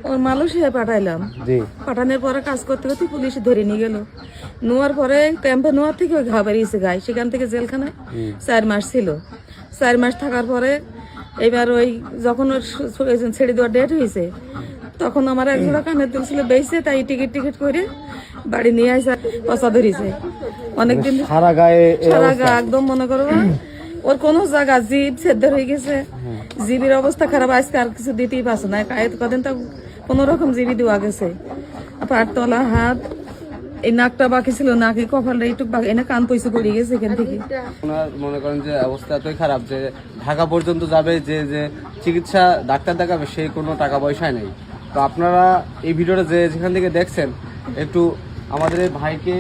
ওর Malaysia পাঠাইলাম। পাঠানোর পরে কাজ করতে করতে পুলিশ ধরে নিয়ে গেল। নেওয়ার পরে ক্যাম্পে নেওয়ার থেকে ওই ঘা বেরিয়েছে গায়ে, সেখান থেকে জেলখানায় 4 মাস ছিল। 4 মাস থাকার পরে এবার ওই যখন ওর ছেড়ে দেওয়ার ডেট হয়েছে, তখন আমার এক জোড়া কানের দুল ছিল বেঁচে, তাই টিকিট করে বাড়ি নিয়ে আসে পচা ধরিছে অনেকদিন। সারা গা একদম মনে করো ওর কোনো জায়গা জিভ সেদ্ধ হয়ে গেছে, জিবির অবস্থা খারাপ। আজকে আর কিছু দিতেই পারছে না, কদিন তো কোনো রকম জিবি দেওয়া গেছে। পাটতলা হাত, এই নাকটা বাকি ছিল, নাকি কপালটা একটু বাকি, এনে কান পয়সা পড়ে গেছে এখান থেকে। ওনার মনে করেন যে অবস্থা এতই খারাপ যে ঢাকা পর্যন্ত যাবে, যে চিকিৎসা ডাক্তার দেখাবে সেই কোনো টাকা পয়সায় নেই। তো আপনারা এই ভিডিওটা যেখান থেকে দেখছেন, একটু আমাদের এই ভাইকে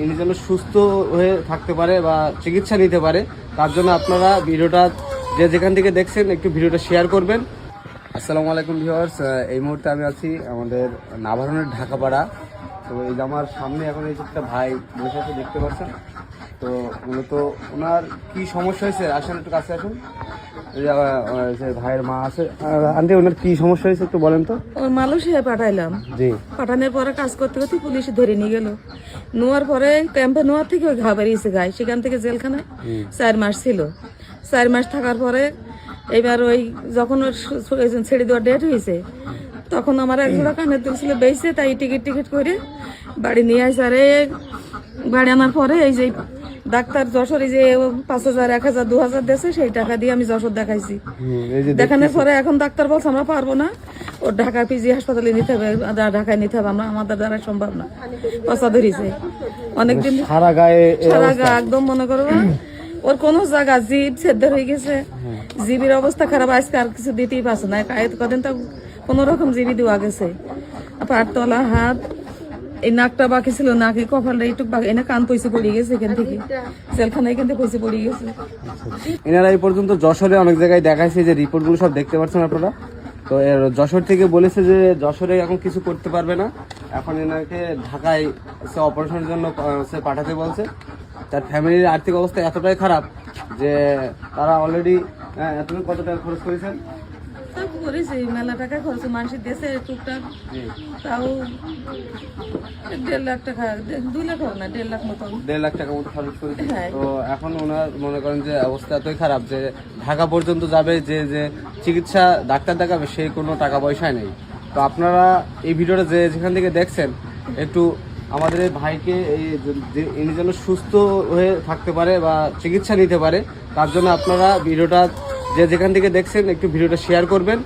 ইনি যেন সুস্থ হয়ে থাকতে পারে বা চিকিৎসা নিতে পারে, তার জন্য আপনারা ভিডিওটা যেখান থেকে দেখছেন একটু ভিডিওটা শেয়ার করবেন। আসসালামু আলাইকুম ভিউয়ার্স, এই মুহূর্তে আমি আছি আমাদের নাভারনের ঢাকাপাড়া। তো এই যে আমার সামনে এখন এই একটা ভাই বসে আছে, দেখতে পাচ্ছেন। তো মূলত ওনার কি সমস্যা হয়েছে, আসেন একটু কাছে আসুন। ভাইয়ের মা আছে। আন্টি, ওনার কি সমস্যা হয়েছে একটু বলেন তো। ওর মালয়েশিয়া পাঠাইলাম। পাঠানোর পরে কাজ করতে করতে পুলিশ ধরে নিয়ে গেল। নেওয়ার পরে ক্যাম্পে নেওয়ার থেকে ওই ঘা বেরিয়েছে গায়ে, সেখান থেকে জেলখানায় 4 মাস ছিল। 4 মাস থাকার পরে এবার ওই যখন ওর ছেড়ে দেওয়ার ডেট হয়েছে, তখন আমার এক জোড়া কানের দুল ছিল বেঁচে, তাই টিকিট করে বাড়ি নিয়ে আসে। আর বাড়ি আনার পরে এই যে ডাক্তার যশোরে যে 5,000, 1,000, 2,000 দেশে, সেই টাকা দিয়ে আমি যশোর দেখাইছি। দেখানোর পরে এখন ডাক্তার বলছে আমরা পারবো না, ওর ঢাকা পিজি হাসপাতালে নিতে হবে, ঢাকায় নিতে হবে, আমাদের দ্বারা সম্ভব না। পচা ধরিছে অনেকদিন, সারা গা একদম মনে করো ওর কোনো জায়গা জিভ সেদ্ধ হয়ে গেছে, জিবির অবস্থা খারাপ। আজকে আর কিছু দিতেই পারছে না, কদিন তো কোনো রকম জিবি দেওয়া গেছে। পাটতলা হাত, এই নাকটা বাকি ছিল, নাকি কপালটা একটু বাকি, এনে কান পয়সা পড়ে গেছে এখান থেকে, জেলখানায় এখান থেকে পয়সা পড়ে গেছে। এনারা এই পর্যন্ত যশোরে অনেক জায়গায় দেখাইছে, যে রিপোর্টগুলো সব দেখতে পাচ্ছেন আপনারা। তো যশোর থেকে বলেছে যে যশোরে এখন কিছু করতে পারবে না, এখন এনাকে ঢাকায় অপারেশনের জন্য পাঠাতে বলছে। তার ফ্যামিলির আর্থিক অবস্থা এতটাই খারাপ যে তারা অলরেডি কত টাকা খরচ করেছেন। করেছি মেলা টাকা খরচ, মানুষের দেশে টুকটাক তাও 1.5 লাখ টাকা, 2 লাখ হবে না, 1.5 লাখ মতো, 1.5 লাখ টাকা মতো খরচ করেছে। তো এখন ওনার মনে করেন যে অবস্থা এতই খারাপ যে ঢাকা পর্যন্ত যাবে, যে চিকিৎসা ডাক্তার দেখাবে সেই কোনো টাকা পয়সায় নেই। তো আপনারা এই ভিডিওটা যেখান থেকে দেখছেন, একটু আমাদের এই ভাইকে ইনি যেন সুস্থ হয়ে থাকতে পারে বা চিকিৎসা নিতে পারে, তার জন্য আপনারা ভিডিওটা যেখান থেকে দেখছেন একটু ভিডিওটা শেয়ার করবেন।